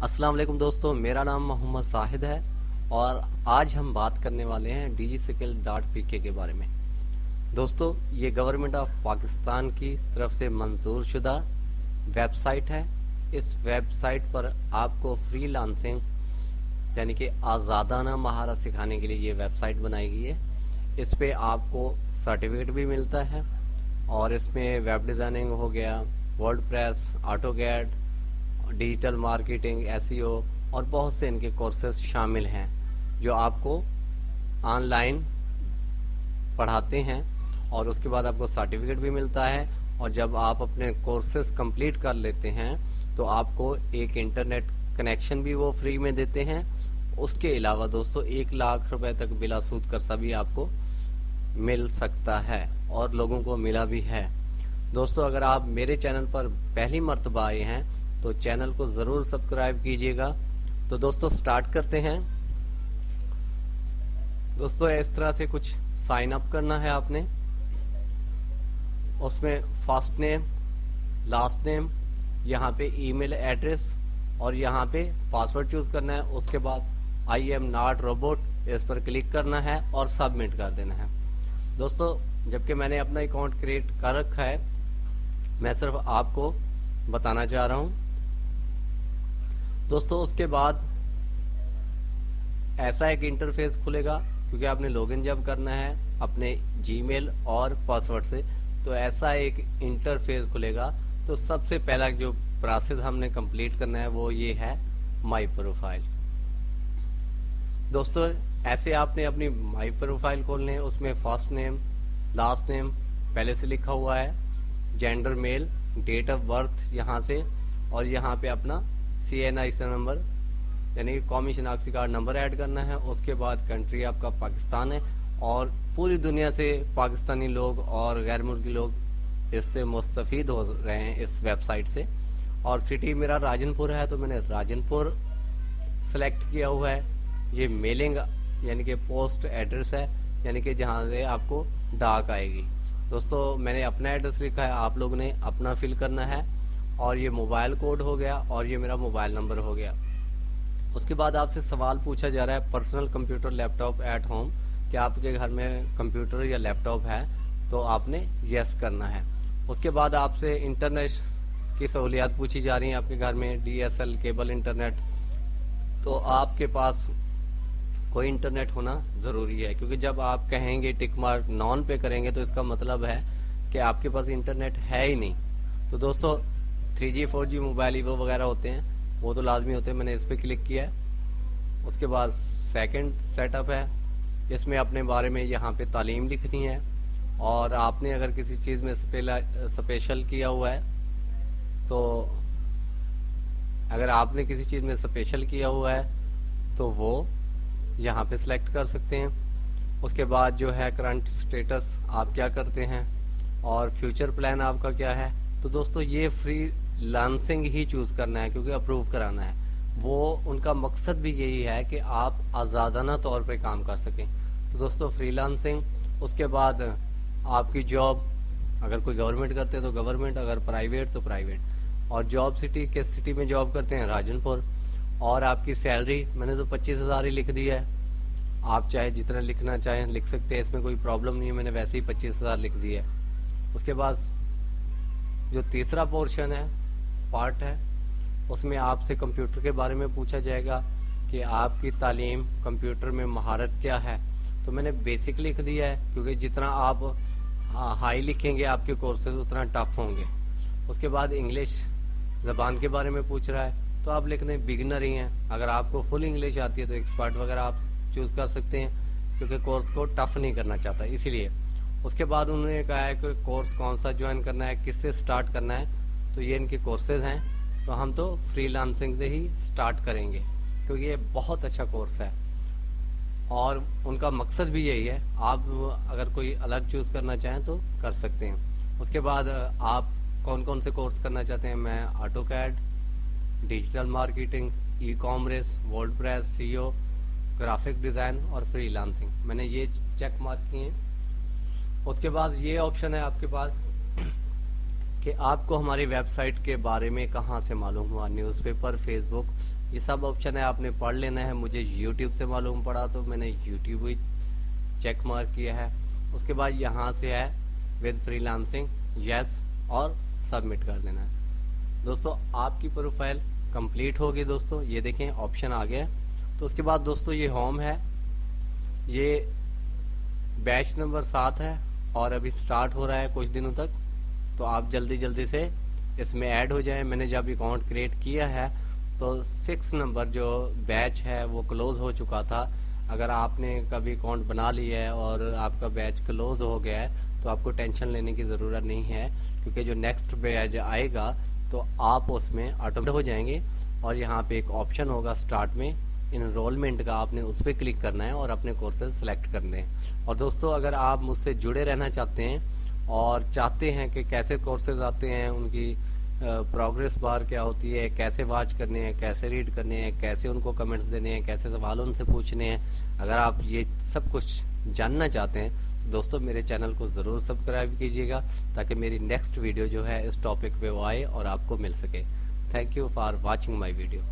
अस्सलाम वालेकुम दोस्तों, मेरा नाम मोहम्मद साहिद है और आज हम बात करने वाले हैं DigiSkill.pk के बारे में। दोस्तों, ये गवर्नमेंट ऑफ पाकिस्तान की तरफ से मंजूर शुदा वेबसाइट है। इस वेबसाइट पर आपको फ्रीलांसिंग यानी कि आज़ादाना महारत सिखाने के लिए ये वेबसाइट बनाई गई है। इस पे आपको सर्टिफिकेट भी मिलता है और इसमें वेब डिज़ाइनिंग हो गया, WordPress, AutoCAD, digital marketing, SEO और बहुत से इनके कोर्सेज शामिल हैं जो आपको ऑनलाइन पढ़ाते हैं और उसके बाद आपको सर्टिफिकेट भी मिलता है। और जब आप अपने कोर्सेज कंप्लीट कर लेते हैं तो आपको एक इंटरनेट कनेक्शन भी वो फ्री में देते हैं। उसके अलावा दोस्तों 1 लाख रुपए तक बिला सूद कर्जा भी आपको मिल सकता है और लोगों को मिला भी है। दोस्तों, अगर आप मेरे चैनल पर पहली मर्तबा आए हैं तो चैनल को ज़रूर सब्सक्राइब कीजिएगा। तो दोस्तों स्टार्ट करते हैं। दोस्तों, इस तरह से कुछ साइन अप करना है आपने। उसमें फर्स्ट नेम, लास्ट नेम, यहाँ पे ईमेल एड्रेस और यहाँ पे पासवर्ड चूज करना है। उसके बाद आई एम नॉट रोबोट, इस पर क्लिक करना है और सबमिट कर देना है। दोस्तों, जबकि मैंने अपना अकाउंट क्रिएट कर रखा है, मैं सिर्फ आपको बताना चाह रहा हूँ। दोस्तों, उसके बाद ऐसा एक इंटरफेस खुलेगा क्योंकि आपने लॉगिन जब करना है अपने जीमेल और पासवर्ड से, तो ऐसा एक इंटरफेस खुलेगा। तो सबसे पहला जो प्रोसेस हमने कंप्लीट करना है वो ये है माई प्रोफाइल। दोस्तों, ऐसे आपने अपनी माई प्रोफाइल खोलनी है। उसमें फर्स्ट नेम, लास्ट नेम पहले से लिखा हुआ है, gender male, date of birth यहाँ से, और यहाँ पे अपना CNI नंबर यानी कि कौमी शनाख्ती कार्ड नंबर ऐड करना है। उसके बाद कंट्री आपका पाकिस्तान है और पूरी दुनिया से पाकिस्तानी लोग और गैर मुल्की लोग इससे मुस्तफ़ीद हो रहे हैं इस वेबसाइट से। और सिटी मेरा राजनपुर है तो मैंने राजनपुर सेलेक्ट किया हुआ है। ये मेलिंग यानी कि पोस्ट एड्रेस है, यानी कि जहाँ से आपको डाक आएगी। दोस्तों, मैंने अपना एड्रेस लिखा है, आप लोगों ने अपना फिल करना है। और ये मोबाइल कोड हो गया और ये मेरा मोबाइल नंबर हो गया। उसके बाद आपसे सवाल पूछा जा रहा है, personal computer laptop at home, कि आपके घर में कंप्यूटर या लैपटॉप है, तो आपने यस करना है। उसके बाद आपसे इंटरनेट की सहूलियात पूछी जा रही हैं आपके घर में, DSL केबल इंटरनेट, तो आपके पास कोई इंटरनेट होना ज़रूरी है, क्योंकि जब आप कहेंगे टिक मार्क नॉन पे करेंगे तो इसका मतलब है कि आपके पास इंटरनेट है ही नहीं। तो दोस्तों 3G 4G मोबाइल ईवो वगैरह होते हैं, वो तो लाजमी होते हैं। मैंने इस पर क्लिक किया है। उसके बाद सेकंड सेटअप है, इसमें अपने बारे में यहाँ पे तालीम लिखनी है। और आपने अगर किसी चीज़ में स्पेशल किया हुआ है, तो अगर आपने किसी चीज़ में स्पेशल किया हुआ है तो वो यहाँ पे सिलेक्ट कर सकते हैं। उसके बाद जो है करंट स्टेटस, आप क्या करते हैं और फ्यूचर प्लान आपका क्या है। तो दोस्तों, ये फ्रीलांसिंग ही चूज़ करना है क्योंकि अप्रूव कराना है। वो उनका मकसद भी यही है कि आप आज़ादाना तौर पे काम कर सकें। तो दोस्तों फ्रीलांसिंग, उसके बाद आपकी जॉब, अगर कोई गवर्नमेंट करते हैं तो गवर्नमेंट, अगर प्राइवेट तो प्राइवेट। और जॉब सिटी, किस सिटी में जॉब करते हैं, राजनपुर। और आपकी सैलरी मैंने तो 25,000 ही लिख दी है, आप चाहे जितना लिखना चाहें लिख सकते हैं, इसमें कोई प्रॉब्लम नहीं है। मैंने वैसे ही 25,000 लिख दी है। उसके बाद जो तीसरा पोर्शन है, पार्ट है, उसमें आपसे कंप्यूटर के बारे में पूछा जाएगा कि आपकी तालीम कंप्यूटर में महारत क्या है। तो मैंने बेसिक लिख दिया है क्योंकि जितना आप हाई लिखेंगे आपके कोर्सेज उतना टफ होंगे। उसके बाद इंग्लिश ज़बान के बारे में पूछ रहा है, तो आप लिख दें बिगिनर ही हैं। अगर आपको फुल इंग्लिश आती है तो एक्सपर्ट वगैरह आप चूज़ कर सकते हैं, क्योंकि कोर्स को टफ नहीं करना चाहता इसीलिए। उसके बाद उन्होंने कहा है कि कोर्स कौन सा ज्वाइन करना है, किससे स्टार्ट करना है। तो ये इनके कोर्सेज हैं, तो हम तो फ्रीलांसिंग से ही स्टार्ट करेंगे क्योंकि ये बहुत अच्छा कोर्स है और उनका मकसद भी यही है। आप अगर कोई अलग चूज़ करना चाहें तो कर सकते हैं। उसके बाद आप कौन कौन से कोर्स करना चाहते हैं। मैं AutoCAD, digital marketing, ecommerce, WordPress, SEO, graphic design और फ्रीलांसिंग, मैंने ये चेक मार्क किए हैं। उसके बाद ये ऑप्शन है आपके पास कि आपको हमारी वेबसाइट के बारे में कहाँ से मालूम हुआ, न्यूज़पेपर, फेसबुक, ये सब ऑप्शन है, आपने पढ़ लेना है। मुझे यूट्यूब से मालूम पड़ा तो मैंने यूट्यूब ही चेक मार्क किया है। उसके बाद यहाँ से है विद फ्रीलांसिंग, यस और सबमिट कर देना है। दोस्तों आपकी प्रोफाइल कंप्लीट होगी। दोस्तों ये देखें ऑप्शन आ गया। तो उसके बाद दोस्तों ये होम है, ये बैच नंबर 7 है और अभी स्टार्ट हो रहा है कुछ दिनों तक। तो आप जल्दी जल्दी से इसमें ऐड हो जाएं। मैंने जब अकाउंट क्रिएट किया है तो 6 नंबर जो बैच है वो क्लोज हो चुका था। अगर आपने कभी अकाउंट बना लिया है और आपका बैच क्लोज हो गया है तो आपको टेंशन लेने की ज़रूरत नहीं है, क्योंकि जो नेक्स्ट बैच आएगा तो आप उसमें ऑटोमेटिक हो जाएंगे। और यहाँ पे एक ऑप्शन होगा स्टार्ट में इनरोलमेंट का, आपने उस पर क्लिक करना है और अपने कोर्सेज सेलेक्ट करने हैं। और दोस्तों अगर आप मुझसे जुड़े रहना चाहते हैं और चाहते हैं कि कैसे कोर्सेज आते हैं, उनकी प्रोग्रेस बार क्या होती है, कैसे वॉच करने हैं, कैसे रीड करने हैं, कैसे उनको कमेंट्स देने हैं, कैसे सवाल उनसे पूछने हैं, अगर आप ये सब कुछ जानना चाहते हैं तो दोस्तों मेरे चैनल को ज़रूर सब्सक्राइब कीजिएगा, ताकि मेरी नेक्स्ट वीडियो जो है इस टॉपिक पे वो आए और आपको मिल सके। Thank you for watching my video.